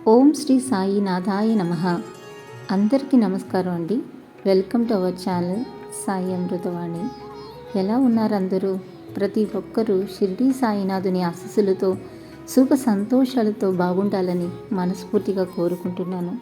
ఓం శ్రీ సాయినాథాయ నమః. అందరికీ నమస్కారం అండి. Welcome to our channel Sai Amruthavani. ఎలా ఉన్నారు అందరూ? ప్రతి ఒక్కరూ షిరిడీ సాయినాథుని ఆశీస్సులతో సుఖ సంతోషాలతో బాగుండాలని మనస్ఫూర్తిగా కోరుకుంటున్నాను.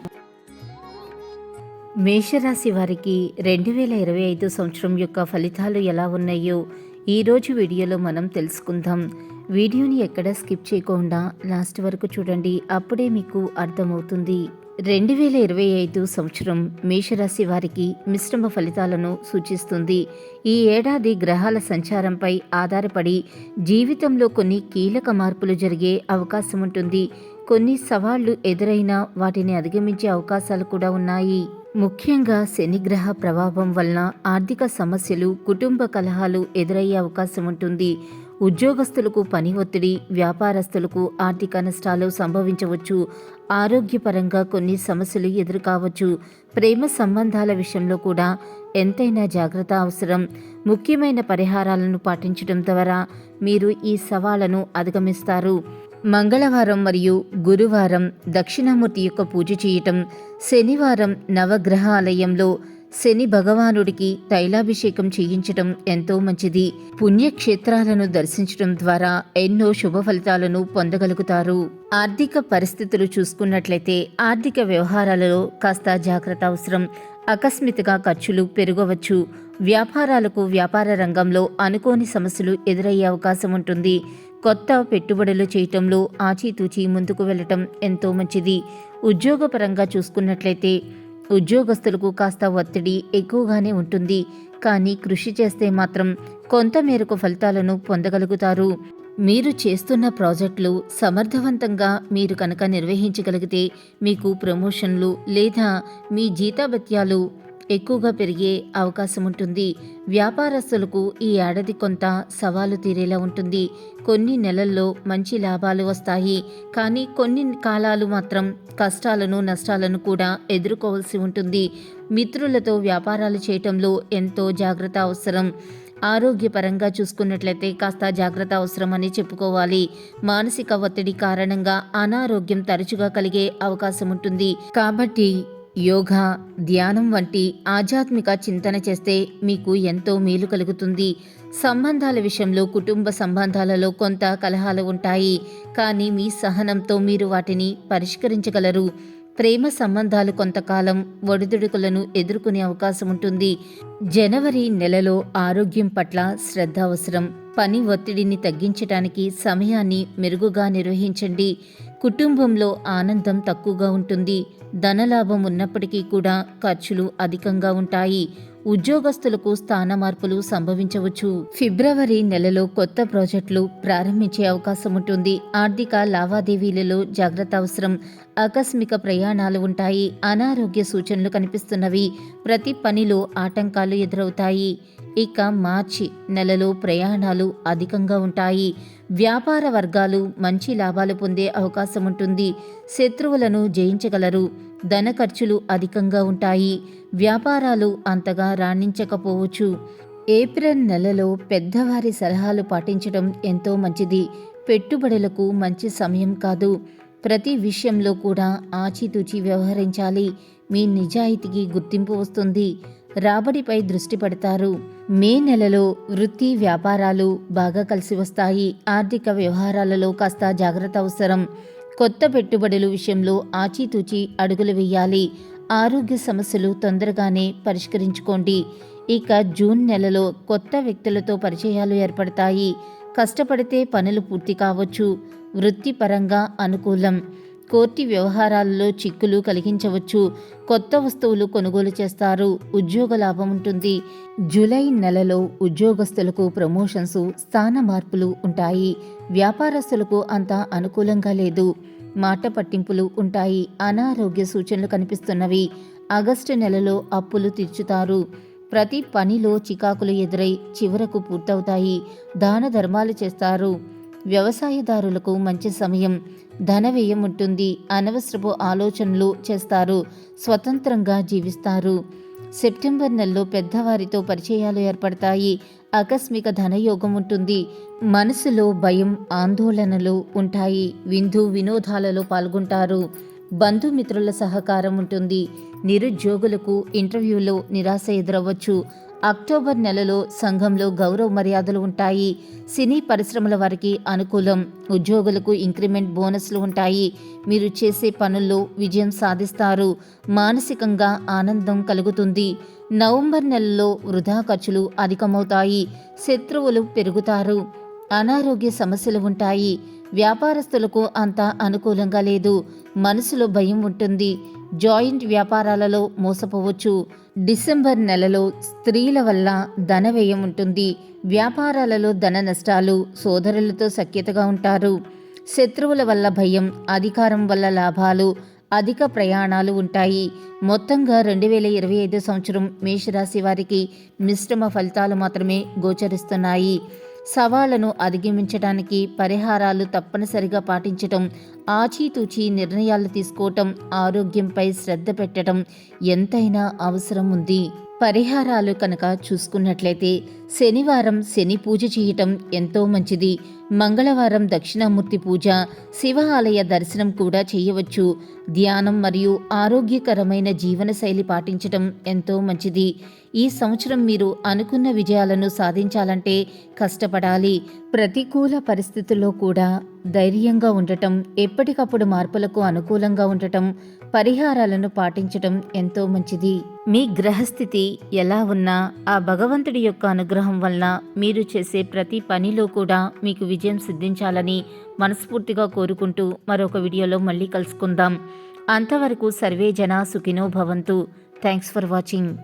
మేషరాశి వారికి 2025 సంవత్సరం యొక్క ఫలితాలు ఎలా ఉన్నాయో ఈరోజు వీడియోలో మనం తెలుసుకుందాం. వీడియోని ఎక్కడ స్కిప్ చేయకుండా లాస్ట్ వరకు చూడండి, అప్పుడే మీకు అర్థమవుతుంది. 2025 సంవత్సరం మేషరాశి వారికి మిశ్రమ ఫలితాలను సూచిస్తుంది. ఈ ఏడాది గ్రహాల సంచారంపై ఆధారపడి జీవితంలో కొన్ని కీలక మార్పులు జరిగే అవకాశం ఉంటుంది. కొన్ని సవాళ్లు ఎదురైనా వాటిని అధిగమించే అవకాశాలు కూడా ఉన్నాయి. ముఖ్యంగా శనిగ్రహ ప్రభావం వలన ఆర్థిక సమస్యలు, కుటుంబ కలహాలు ఎదురయ్యే అవకాశం ఉంటుంది. ఉద్యోగస్తులకు పని ఒత్తిడి, వ్యాపారస్తులకు ఆర్థిక నష్టాలు సంభవించవచ్చు. ఆరోగ్యపరంగా కొన్ని సమస్యలు ఎదురుకావచ్చు. ప్రేమ సంబంధాల విషయంలో కూడా ఎంతైనా జాగ్రత్త అవసరం. ముఖ్యమైన పరిహారాలను పాటించడం ద్వారా మీరు ఈ సవాళ్లను అధిగమిస్తారు. మంగళవారం మరియు గురువారం దక్షిణామూర్తి యొక్క పూజ చేయటం, శనివారం నవగ్రహ ఆలయంలో శని భగవానుడికి తైలాభిషేకం చేయించటం ఎంతో మంచిది. పుణ్యక్షేత్రాలను దర్శించడం ద్వారా ఎన్నో శుభ ఫలితాలను పొందగలుగుతారు. ఆర్థిక పరిస్థితులు చూసుకున్నట్లయితే ఆర్థిక వ్యవహారాలలో కాస్త జాగ్రత్త అవసరం. ఆకస్మికంగా ఖర్చులు పెరగవచ్చు. వ్యాపారాలకు వ్యాపార రంగంలో అనుకోని సమస్యలు ఎదురయ్యే అవకాశం ఉంటుంది. కొత్త పెట్టుబడులు చేయటంలో ఆచితూచి ముందుకు వెళ్ళటం ఎంతో మంచిది. ఉద్యోగపరంగా చూసుకున్నట్లయితే ఉద్యోగస్తులకు కాస్త ఒత్తిడి ఎక్కువగానే ఉంటుంది. కానీ కృషి చేస్తే మాత్రం కొంత మేరకు ఫలితాలను పొందగలుగుతారు. మీరు చేస్తున్న ప్రాజెక్టులు సమర్థవంతంగా మీరు కనుక నిర్వహించగలిగితే మీకు ప్రమోషన్లు లేదా మీ జీతభత్యాలు ఎక్కువగా పెరిగే అవకాశం ఉంటుంది. వ్యాపారస్తులకు ఈ ఏడాది కొంత సవాలు తీరేలా ఉంటుంది. కొన్ని నెలల్లో మంచి లాభాలు వస్తాయి, కానీ కొన్ని కాలాలు మాత్రం కష్టాలను, నష్టాలను కూడా ఎదుర్కోవాల్సి ఉంటుంది. మిత్రులతో వ్యాపారాలు చేయటంలో ఎంతో జాగ్రత్త అవసరం. ఆరోగ్యపరంగా చూసుకున్నట్లయితే కాస్త జాగ్రత్త అవసరం అని చెప్పుకోవాలి. మానసిక ఒత్తిడి కారణంగా అనారోగ్యం తరచుగా కలిగే అవకాశం ఉంటుంది. కాబట్టి యోగా, ధ్యానం వంటి ఆధ్యాత్మిక చింతన చేస్తే మీకు ఎంతో మేలు కలుగుతుంది. సంబంధాల విషయంలో కుటుంబ సంబంధాలలో కొంత కలహాలు ఉంటాయి, కానీ మీ సహనంతో మీరు వాటిని పరిష్కరించగలరు. ప్రేమ సంబంధాలు కొంతకాలం ఒడిదుడుకులను ఎదుర్కొనే అవకాశం ఉంటుంది. జనవరి నెలలో ఆరోగ్యం పట్ల శ్రద్ధ అవసరం. పని ఒత్తిడిని తగ్గించడానికి సమయాన్ని మెరుగుగా నిర్వహించండి. కుటుంబంలో ఆనందం తక్కువగా ఉంటుంది. ధనలాభం ఉన్నప్పటికీ కూడా ఖర్చులు అధికంగా ఉంటాయి. ఉద్యోగస్తులకు స్థాన మార్పులు సంభవించవచ్చు. ఫిబ్రవరి నెలలో కొత్త ప్రాజెక్టులు ప్రారంభించే అవకాశం ఉంటుంది. ఆర్థిక లావాదేవీలలో జాగ్రత్త అవసరం. ఆకస్మిక ప్రయాణాలు ఉంటాయి. అనారోగ్య సూచనలు కనిపిస్తున్నవి. ప్రతి పనిలో ఆటంకాలు ఎదురవుతాయి. ఇక మార్చి నెలలో ప్రయాణాలు అధికంగా ఉంటాయి. వ్యాపార వర్గాలు మంచి లాభాలు పొందే అవకాశం ఉంటుంది. శత్రువులను జయించగలరు. ధన ఖర్చులు అధికంగా ఉంటాయి. వ్యాపారాలు అంతగా రాణించకపోవచ్చు. ఏప్రిల్ నెలలో పెద్దవారి సలహాలు పాటించడం ఎంతో మంచిది. పెట్టుబడులకు మంచి సమయం కాదు. ప్రతి విషయంలో కూడా ఆచితూచి వ్యవహరించాలి. మీ నిజాయితీకి గుర్తింపు వస్తుంది. రాబడిపై దృష్టి పెడతారు. మే నెలలో వృత్తి వ్యాపారాలు బాగా కలిసి వస్తాయి. ఆర్థిక వ్యవహారాలలో కాస్త జాగ్రత్త అవసరం. కొత్త పెట్టుబడుల విషయంలో ఆచితూచి అడుగులు వేయాలి. ఆరోగ్య సమస్యలు తొందరగానే పరిష్కరించుకోండి. ఇక జూన్ నెలలో కొత్త వ్యక్తులతో పరిచయాలు ఏర్పడతాయి. కష్టపడితే పనులు పూర్తి కావచ్చు. వృత్తిపరంగా అనుకూలం. కోర్టు వ్యవహారాలలో చిక్కులు కలిగించవచ్చు. కొత్త వస్తువులు కొనుగోలు చేస్తారు. ఉద్యోగ లాభం ఉంటుంది. జూలై నెలలో ఉద్యోగస్తులకు ప్రమోషన్స్, స్థాన మార్పులు ఉంటాయి. వ్యాపారస్తులకు అంత అనుకూలంగా లేదు. మాట పట్టింపులు ఉంటాయి. అనారోగ్య సూచనలు కనిపిస్తున్నవి. ఆగస్టు నెలలో అప్పులు తీర్చుతారు. ప్రతి పనిలో చికాకులు ఎదురై చివరకు పూర్తవుతాయి. దాన ధర్మాలు చేస్తారు. వ్యవసాయదారులకు మంచి సమయం. ధన వ్యయం ఉంటుంది. అనవసరపు ఆలోచనలు చేస్తారు. స్వతంత్రంగా జీవిస్తారు. సెప్టెంబర్ నెలలో పెద్దవారితో పరిచయాలు ఏర్పడతాయి. ఆకస్మిక ధనయోగం ఉంటుంది. మనసులో భయం, ఆందోళనలు ఉంటాయి. విందు వినోదాలలో పాల్గొంటారు. బంధుమిత్రుల సహకారం ఉంటుంది. నిరుద్యోగులకు ఇంటర్వ్యూలో నిరాశ ఎదురవ్వచ్చు. అక్టోబర్ నెలలో సంఘంలో గౌరవ మర్యాదలు ఉంటాయి. సినీ పరిశ్రమల వారికి అనుకూలం. ఉద్యోగులకు ఇంక్రిమెంట్ బోనస్లు ఉంటాయి. మీరు చేసే పనుల్లో విజయం సాధిస్తారు. మానసికంగా ఆనందం కలుగుతుంది. నవంబర్ నెలలో వృధా ఖర్చులు అధికమవుతాయి. శత్రువులు పెరుగుతారు. అనారోగ్య సమస్యలు ఉంటాయి. వ్యాపారస్తులకు అంత అనుకూలంగా లేదు. మనసులో భయం ఉంటుంది. జాయింట్ వ్యాపారాలలో మోసపోవచ్చు. డిసెంబర్ నెలలో స్త్రీల వల్ల ధన వ్యయం ఉంటుంది. వ్యాపారాలలో ధన నష్టాలు. సోదరులతో సఖ్యతగా ఉంటారు. శత్రువుల వల్ల భయం, అధికారం వల్ల లాభాలు, అధిక ప్రయాణాలు ఉంటాయి. మొత్తంగా 2025 సంవత్సరం మేషరాశి వారికి మిశ్రమ ఫలితాలు మాత్రమే గోచరిస్తున్నాయి. సవాళ్లను అధిగమించడానికి పరిహారాలు తప్పనిసరిగా పాటించటం, ఆచితూచి నిర్ణయాలు తీసుకోవటం, ఆరోగ్యంపై శ్రద్ధ పెట్టడం ఎంతైనా అవసరం ఉంది. పరిహారాలు కనుక చూసుకున్నట్లయితే శనివారం శని పూజ చేయటం ఎంతో మంచిది. మంగళవారం దక్షిణామూర్తి పూజ, శివ ఆలయ దర్శనం కూడా చేయవచ్చు. ధ్యానం మరియు ఆరోగ్యకరమైన జీవనశైలి పాటించటం ఎంతో మంచిది. ఈ సంవత్సరం మీరు అనుకున్న విజయాలను సాధించాలంటే కష్టపడాలి. ప్రతికూల పరిస్థితుల్లో కూడా ధైర్యంగా ఉండటం, ఎప్పటికప్పుడు మార్పులకు అనుకూలంగా ఉండటం, పరిహారాలను పాటించటం ఎంతో మంచిది. మీ గ్రహస్థితి ఎలా ఉన్నా ఆ భగవంతుడి యొక్క అనుగ్రహం వల్ల మీరు చేసే ప్రతి పనిలో కూడా మీకు విజయం సిద్ధించాలని మనస్ఫూర్తిగా కోరుకుంటూ మరొక వీడియోలో మళ్ళీ కలుసుకుందాం. అంతవరకు సర్వే జనా సుఖినో భవంతు. Thanks for watching.